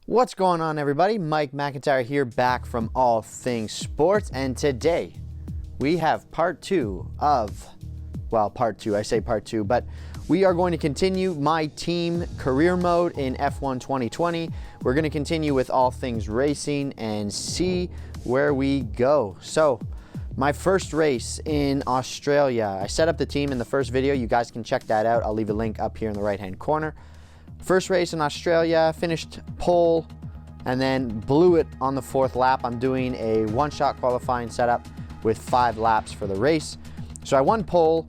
What's going on, everybody? Mike McIntyre here, back from All Things Sports, and today we have part two of, well, part two, I say part two, but we are going to continue my team career mode in F1 2020. We're going to continue with all things racing and see where we go. So, my first race in Australia. I set up the team in the first video. You guys can check that out. I'll leave a link up here in the right-hand corner. First race in Australia, finished pole, and then blew it on the fourth lap. I'm doing a one-shot qualifying setup with 5 laps for the race. So I won pole,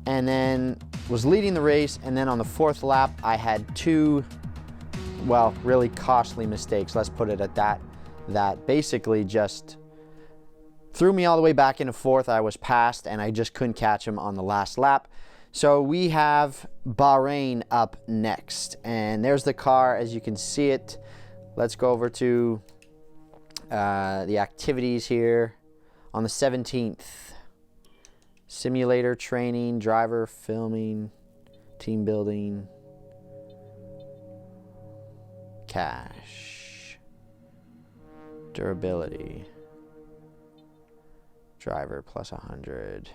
and then was leading the race, and then on the fourth lap, I had 2, well, really costly mistakes, let's put it at that, that basically just threw me all the way back into fourth. I was passed, and I just couldn't catch him on the last lap. So we have Bahrain up next, and there's the car as you can see it. Let's go over to the activities here on the 17th. Simulator training, driver filming, team building, cash, durability, driver plus 100.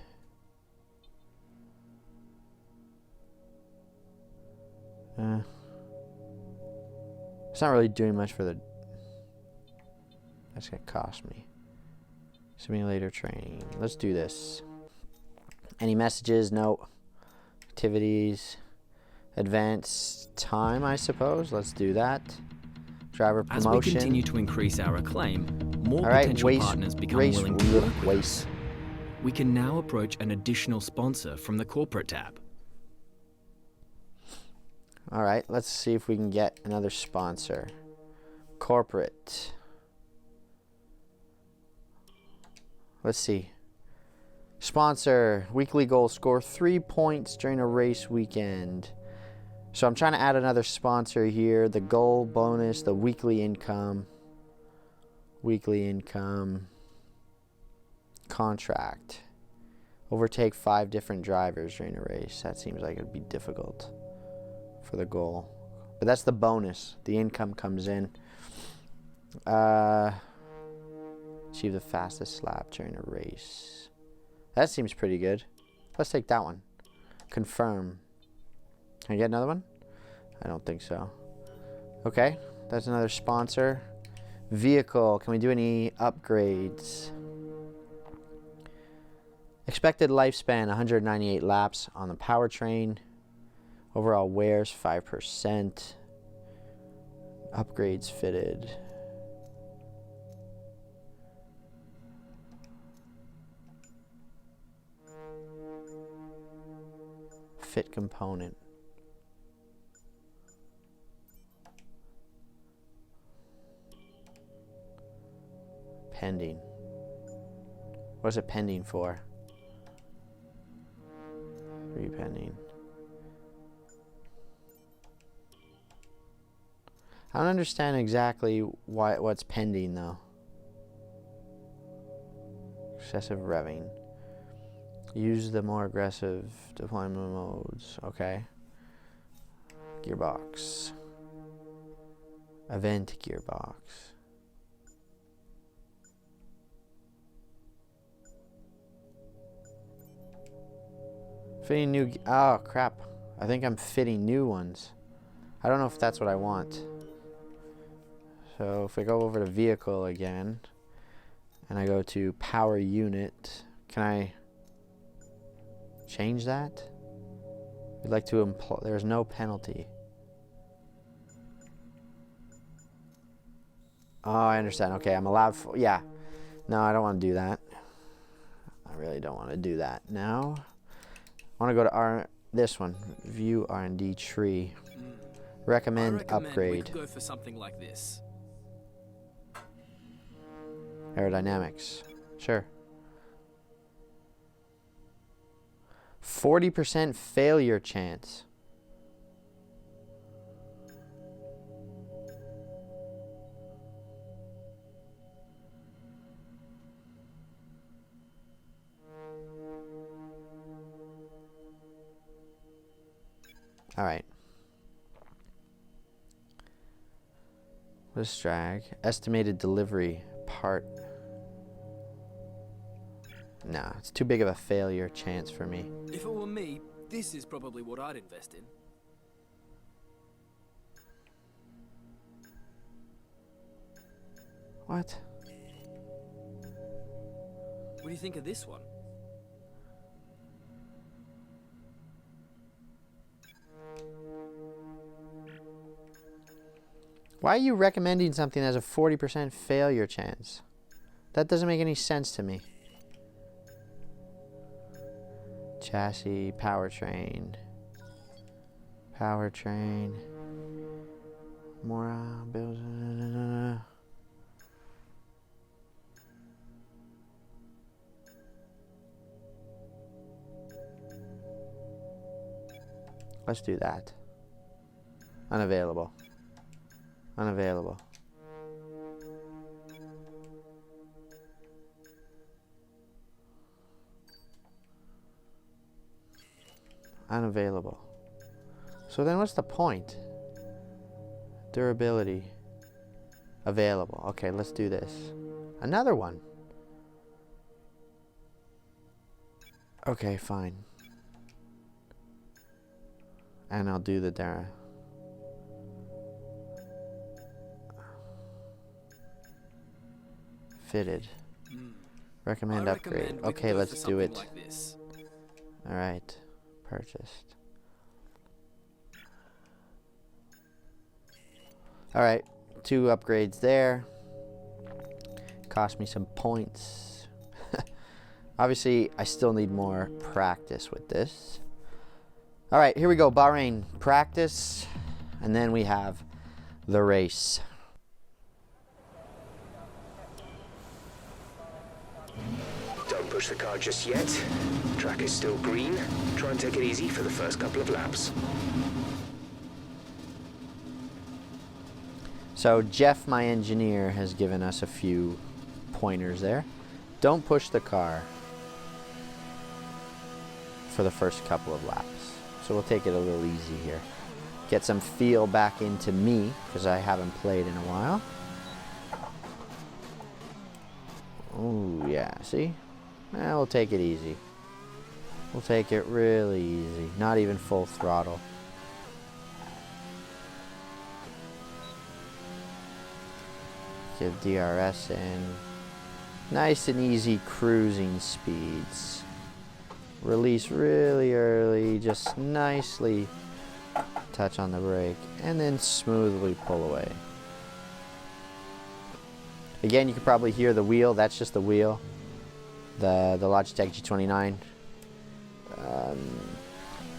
It's not really doing much for the... That's gonna cost me. Simulator training. Let's do this. Any messages? No. Activities. Advanced time, I suppose. Let's do that. Driver promotion. As we continue to increase our acclaim, more potential partners become willing to work with us. We can now approach an additional sponsor from the corporate tab. All right, let's see if we can get another sponsor. Corporate. Let's see. Sponsor, weekly goal, score 3 points during a race weekend. So I'm trying to add another sponsor here. The goal, bonus, the weekly income. Weekly income. Contract. Overtake 5 different drivers during a race. That seems like it would be difficult for the goal, but that's the bonus. The income comes in. Achieve the fastest lap during a race. That seems pretty good. Let's take that one. Confirm. Can I get another one? I don't think so. Okay, that's another sponsor. Vehicle. Can we do any upgrades? Expected lifespan 198 laps on the powertrain. Overall wears 5%. Upgrades fitted. Fit component. Pending. What's it pending for? Repending. I don't understand exactly what's pending though. Excessive revving. Use the more aggressive deployment modes. Okay. Gearbox. Event gearbox. Fitting new. Oh crap. I think I'm fitting new ones. I don't know if that's what I want. So if I go over to vehicle again, and I go to power unit, can I change that? We'd like to employ, there's no penalty. Oh, I understand. Okay, I'm allowed for, yeah. No, I don't want to do that. I really don't want to do that now. I want to go to this one, view R&D tree. Recommend upgrade. We could go for something like this. Aerodynamics. Sure. 40% failure chance. All right. What is drag? Estimated delivery part. Nah, it's too big of a failure chance for me. If it were me, this is probably what I'd invest in. What? What do you think of this one? Why are you recommending something that has a 40% failure chance? That doesn't make any sense to me. Chassis, powertrain. Powertrain. More bills. Let's do that. Unavailable. Unavailable. Unavailable. So then what's the point? Durability. Available. Okay, let's do this. Another one. Okay, fine. And I'll do the Dara. Fitted. Recommend upgrade. Okay, let's do it. Like this. Alright. Purchased. Alright. 2 upgrades there. Cost me some points. Obviously, I still need more practice with this. Alright, here we go. Bahrain. Practice. And then we have the race. Don't push the car just yet. Track is still green. Try and take it easy for the first couple of laps. So Jeff, my engineer, has given us a few pointers there. Don't push the car for the first couple of laps. So we'll take it a little easy here. Get some feel back into me, because I haven't played in a while. Oh yeah, see? We'll take it easy. We'll take it really easy. Not even full throttle. Give DRS in. Nice and easy cruising speeds. Release really early, just nicely touch on the brake, and then smoothly pull away. Again, you can probably hear the wheel. That's just the wheel. The Logitech G29.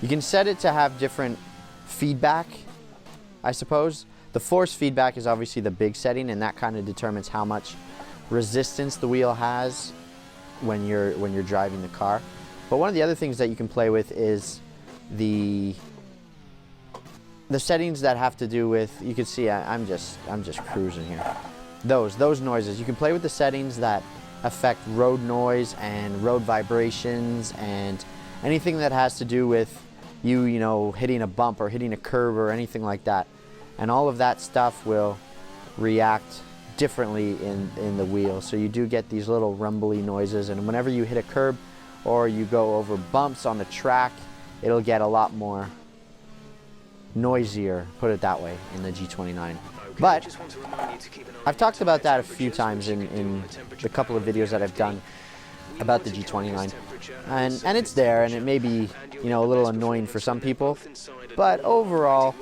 You can set it to have different feedback, I suppose. The force feedback is obviously the big setting, and that kind of determines how much resistance the wheel has when you're driving the car. But one of the other things that you can play with is the settings that have to do with, you can see I'm just cruising here. Those noises. You can play with the settings that affect road noise and road vibrations and anything that has to do with you know, hitting a bump or hitting a curb or anything like that. And all of that stuff will react differently in the wheel. So you do get these little rumbly noises, and whenever you hit a curb or you go over bumps on the track, it'll get a lot more noisier, put it that way, in the G29. But I've talked about that a few times in the couple of videos that I've done about the G29, and it's there, and it may be, you know, a little annoying for some people, but overall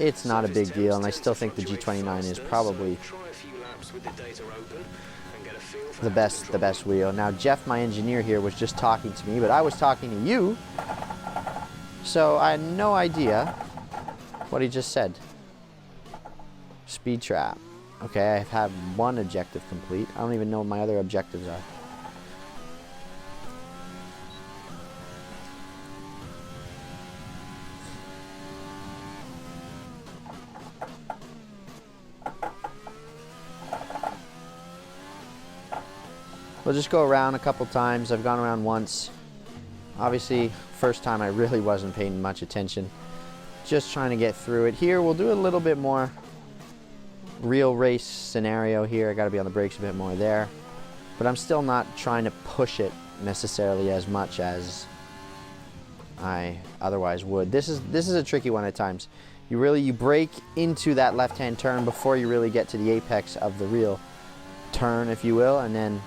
it's not a big deal, and I still think the G29 is probably the best wheel. Now Jeff, my engineer here, was just talking to me, but I was talking to you, so I had no idea what he just said. Speed trap. Okay, I've had one objective complete. I don't even know what my other objectives are. We'll just go around a couple times. I've gone around once. Obviously, first time I really wasn't paying much attention. Just trying to get through it. Here, we'll do a little bit more real race scenario here. I got to be on the brakes a bit more there, but I'm still not trying to push it necessarily as much as I otherwise would. This is a tricky one at times. You brake into that left-hand turn before you really get to the apex of the real turn, if you will, and then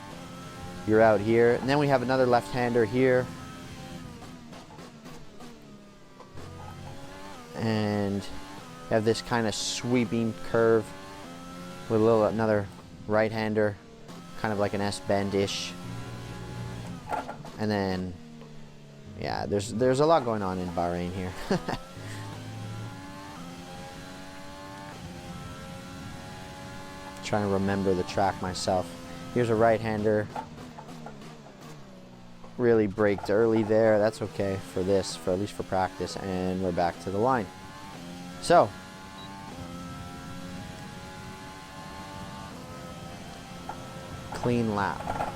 you're out here. And then we have another left-hander here. And you have this kind of sweeping curve with another right-hander, kind of like an S-bend-ish. And then, yeah, there's a lot going on in Bahrain here. Trying to remember the track myself. Here's a right-hander. Really braked early there. That's okay for this, at least for practice. And we're back to the line. So, clean lap.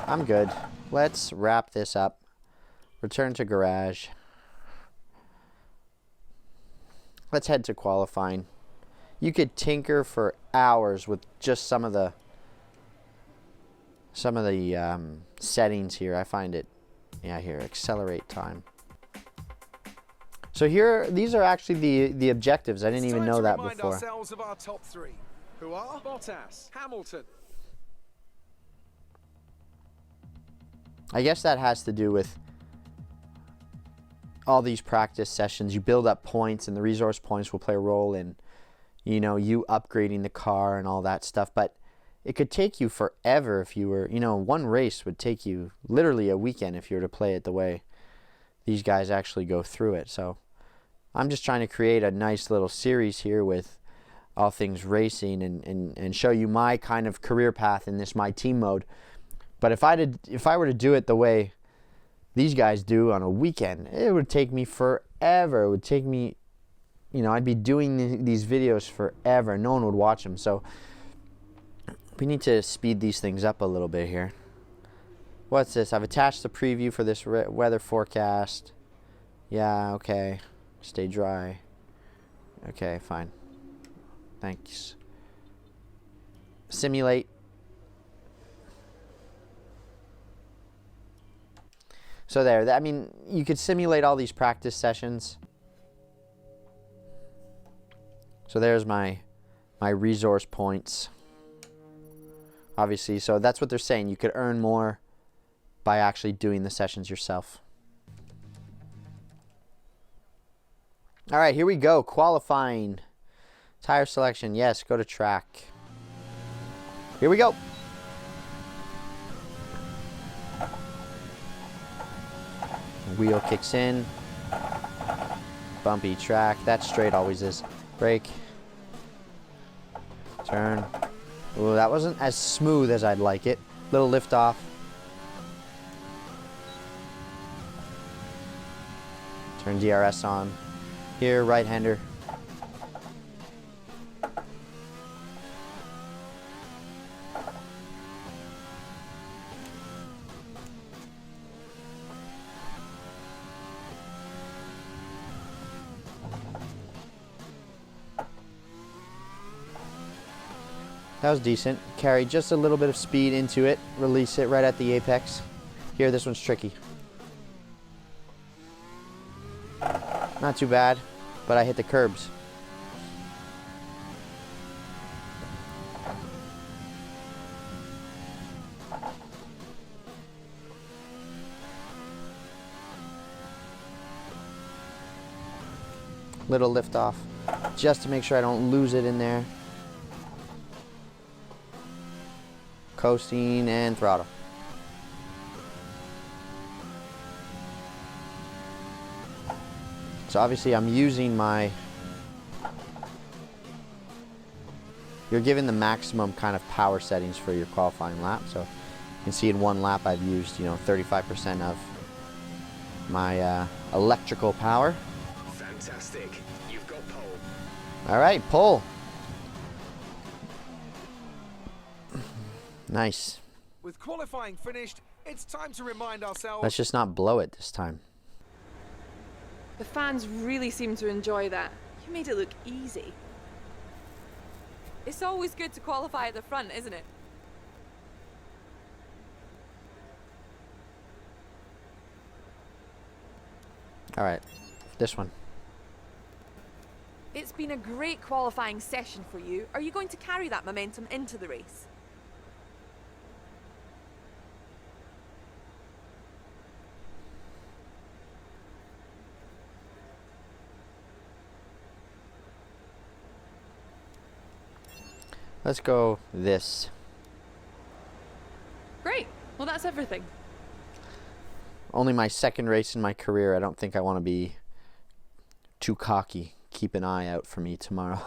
I'm good. Let's wrap this up. Return to garage. Let's head to qualifying. You could tinker for hours with just some of the settings here. I find it, yeah, here, accelerate time. So here, these are actually the objectives. I didn't even know that before. Ourselves of our top three, who are Bottas, Hamilton. I guess that has to do with all these practice sessions. You build up points, and the resource points will play a role in, you know, you upgrading the car and all that stuff. But it could take you forever if you were, you know, one race would take you literally a weekend if you were to play it the way these guys actually go through it. So I'm just trying to create a nice little series here with all things racing and show you my kind of career path in this my team mode. But if I were to do it the way these guys do on a weekend, it would take me forever. It would take me, you know, I'd be doing these videos forever. No one would watch them. So we need to speed these things up a little bit here. What's this? I've attached the preview for this weather forecast. Yeah, okay. Stay dry. Okay, fine. Thanks. Simulate. So there, I mean, you could simulate all these practice sessions. So there's my resource points. Obviously, so that's what they're saying. You could earn more by actually doing the sessions yourself. All right, here we go. Qualifying. Tire selection. Yes, go to track. Here we go. Wheel kicks in. Bumpy track. That straight always is. Brake. Turn. Ooh, that wasn't as smooth as I'd like it. Little lift off. Turn DRS on. Here, right-hander. That was decent. Carry just a little bit of speed into it. Release it right at the apex. Here, this one's tricky. Not too bad, but I hit the curbs. Little lift off, just to make sure I don't lose it in there. Coasting and throttle. So obviously I'm using my, you're given the maximum kind of power settings for your qualifying lap. So you can see in one lap I've used, you know, 35% of my electrical power. Fantastic. You've got pole. All right, pole. Nice. With qualifying finished, it's time to remind ourselves. Let's just not blow it this time. The fans really seem to enjoy that. You made it look easy. It's always good to qualify at the front, isn't it? All right, this one. It's been a great qualifying session for you. Are you going to carry that momentum into the race? Let's go this. Great. Well, that's everything. Only my second race in my career. I don't think I want to be too cocky. Keep an eye out for me tomorrow.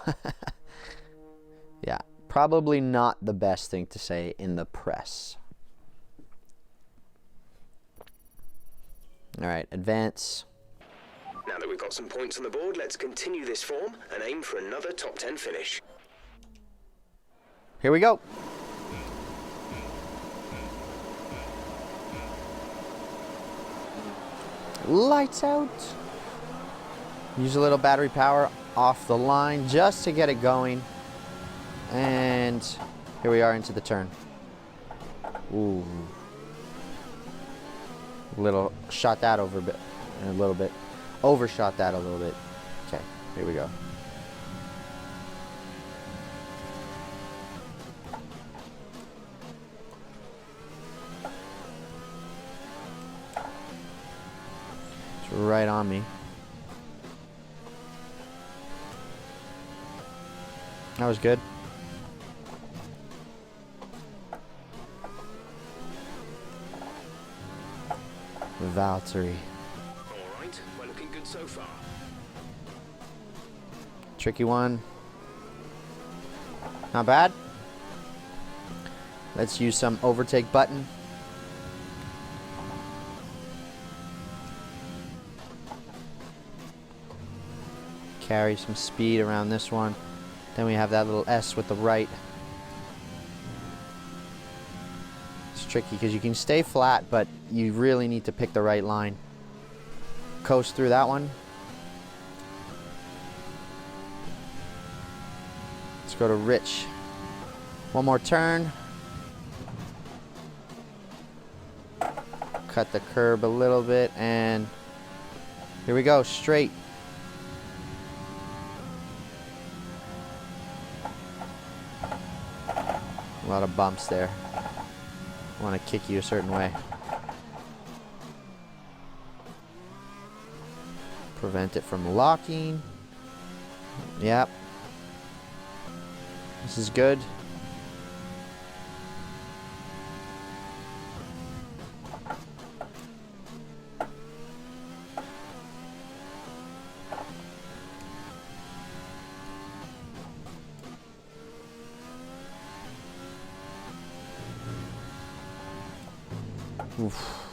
Yeah, probably not the best thing to say in the press. All right, advance. Now that we've got some points on the board, let's continue this form and aim for another top 10 finish. Here we go. Lights out. Use a little battery power off the line just to get it going. And here we are into the turn. Ooh. Little shot that over a bit. A little bit. Overshot that a little bit. Okay, here we go. It's right on me. That was good. Valtteri. All right, we're looking good so far. Tricky one. Not bad. Let's use some overtake button. Carry some speed around this one. Then we have that little S with the right. It's tricky because you can stay flat, but you really need to pick the right line. Coast through that one. Let's go to Rich. One more turn. Cut the curb a little bit, and here we go, straight. A lot of bumps there. I want to kick you a certain way. Prevent it from locking. Yep. This is good. Oof.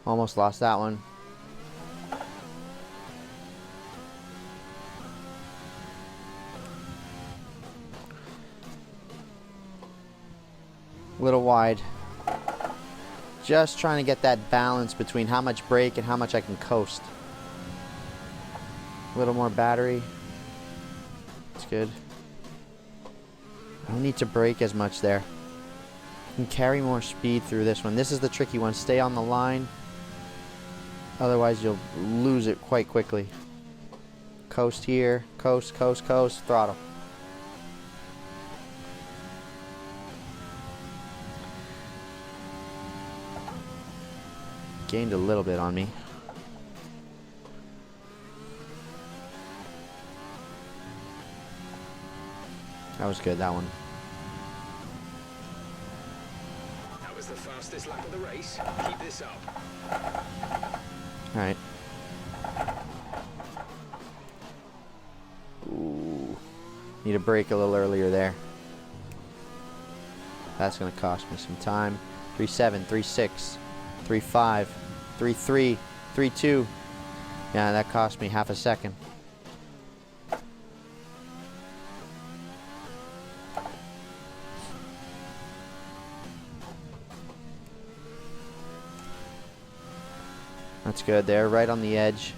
Almost lost that one. A little wide. Just trying to get that balance between how much brake and how much I can coast. A little more battery. That's good. I don't need to brake as much there. Can carry more speed through this one. This is the tricky one. Stay on the line. Otherwise, you'll lose it quite quickly. Coast here. Coast, coast, coast. Throttle. Gained a little bit on me. That was good, that one. The fastest lap of the race. Keep this up. All right. Ooh. Need to brake a little earlier there. That's going to cost me some time. 3.7, 3.6, 3.5, 3.3, 3.2. Yeah, that cost me half a second. That's good there, right on the edge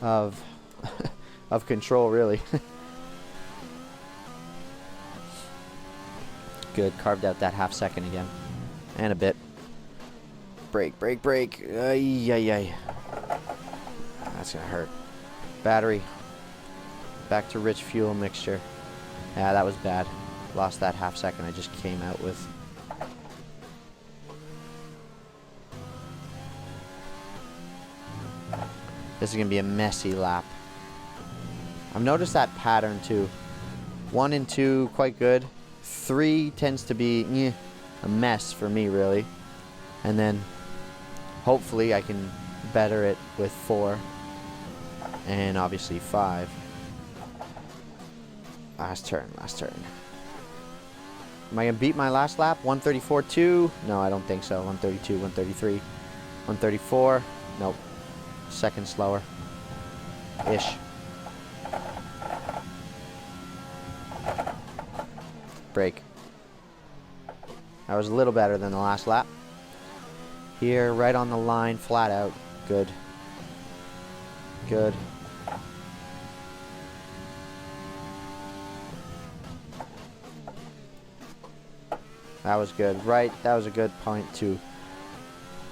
of of control, really. Good, carved out that half second again. And a bit. Brake, brake, brake. Ay, ay, ay. That's gonna hurt. Battery. Back to rich fuel mixture. Yeah, that was bad. Lost that half second I just came out with. This is gonna be a messy lap. I've noticed that pattern too. 1 and 2, quite good. 3 tends to be a mess for me, really. And then hopefully I can better it with 4. And obviously 5. Last turn, last turn. Am I going to beat my last lap? 134.2? No, I don't think so. 132, 133, 134. Nope. Second slower. Ish. Brake. That was a little better than the last lap. Here, right on the line, flat out. Good. Good. That was good. Right, that was a good point too.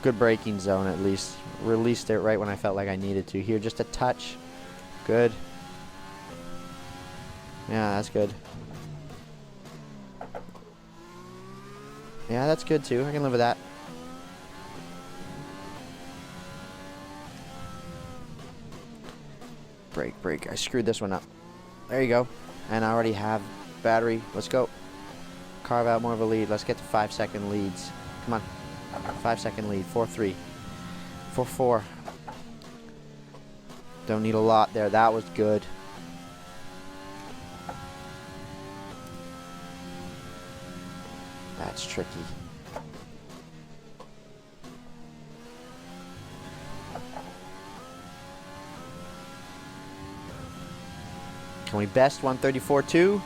Good braking zone at least. Released it right when I felt like I needed to. Here, just a touch. Good. Yeah, that's good. Yeah, that's good too. I can live with that. Brake, brake. I screwed this one up. There you go. And I already have battery. Let's go. Carve out more of a lead. Let's get to 5-second leads. Come on. 5-second lead. 4-3. 4-4. Don't need a lot there. That was good. That's tricky. Can we best 134.2?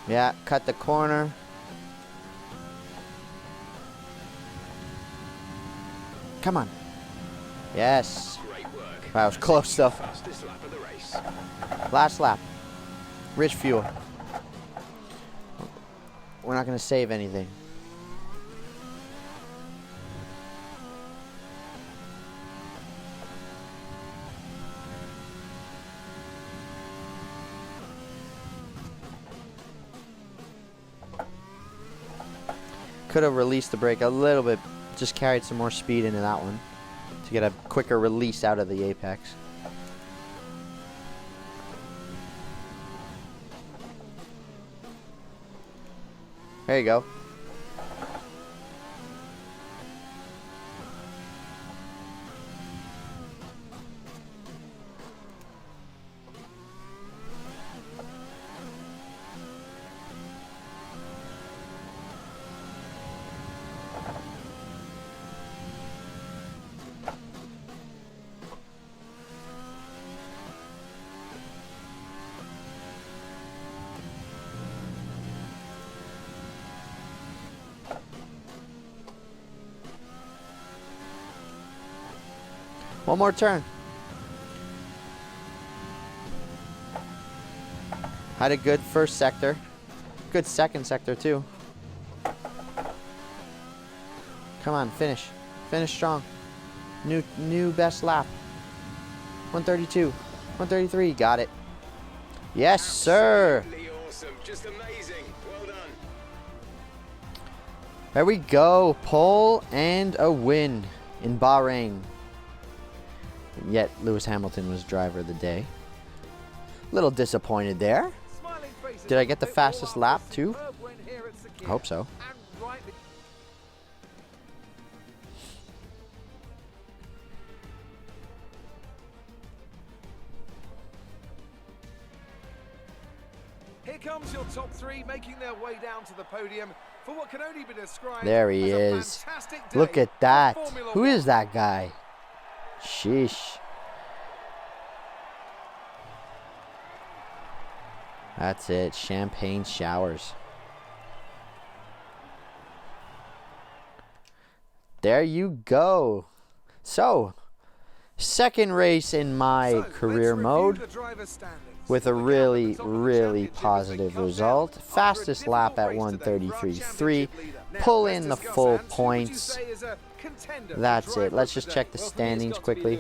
Yeah, cut the corner. Come on. Yes. That was close though. Last lap. Rich fuel. We're not going to save anything. Could have released the brake a little bit, just carried some more speed into that one to get a quicker release out of the apex. There you go. One more turn. Had a good first sector. Good second sector too. Come on, finish. Finish strong. New best lap. 132. 133. Got it. Yes, sir. Awesome. Just amazing. Well done. There we go. Pole and a win in Bahrain. Yet Lewis Hamilton was driver of the day. Little disappointed there. Did I get the fastest lap too? I hope so. Here comes your top 3 making their way down to the podium for what can only be described there he as a is. fantastic day Look at that. for Formula Who One. is that guy? Sheesh. That's it. Champagne showers. There you go. So, second race in my career mode with a really positive result. Fastest lap at 1:33.3. Pull in the full points. That's it. Let's just check the standings quickly.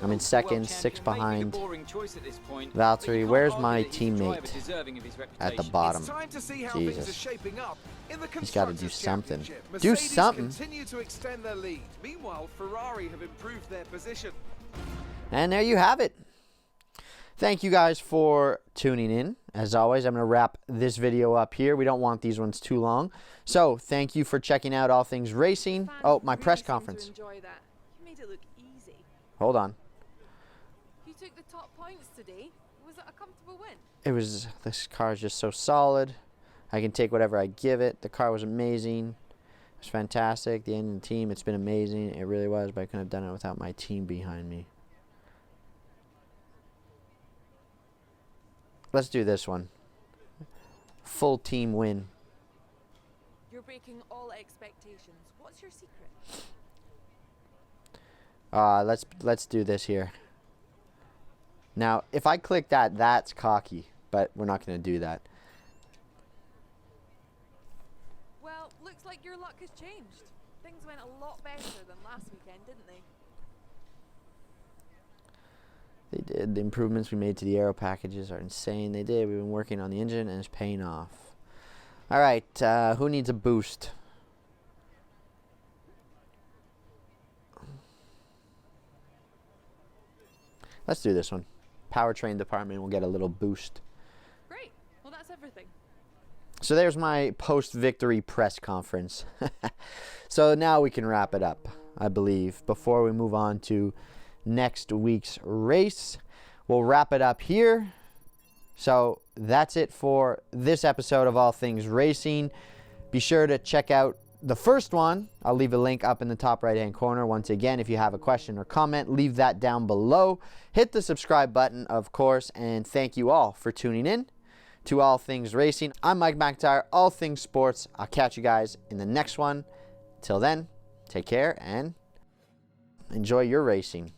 I'm in second, 6 behind Valtteri. Where's my teammate? At the bottom. Jesus. He's got to do something. Do something. And there you have it. Thank you guys for tuning in. As always, I'm going to wrap this video up here. We don't want these ones too long. So, thank you for checking out All Things Racing. Oh, my press conference. You made it look easy. Hold on. You took the top points today. Was it a comfortable win? It was, this car is just so solid. I can take whatever I give it. The car was amazing. It was fantastic. The engine team, it's been amazing. It really was, but I couldn't have done it without my team behind me. Let's do this one. Full team win. You're breaking all expectations. What's your secret? Let's do this here. Now, if I click that, that's cocky, but we're not going to do that. Well, looks like your luck has changed. Things went a lot better than last weekend, didn't they? They did. The improvements we made to the aero packages are insane. They did. We've been working on the engine, and it's paying off. All right, who needs a boost? Let's do this one. Powertrain department will get a little boost. Great. Well, that's everything. So there's my post-victory press conference. So now we can wrap it up, I believe, before we move on to next week's race. We'll wrap it up here. So that's it for this episode of All Things Racing. Be sure to check out the first one. I'll leave a link up in the top right hand corner. Once again, if you have a question or comment, leave that down below. Hit the subscribe button, of course, and thank you all for tuning in to All Things Racing. I'm Mike McIntyre, All Things Sports. I'll catch you guys in the next one. Till then, take care and enjoy your racing.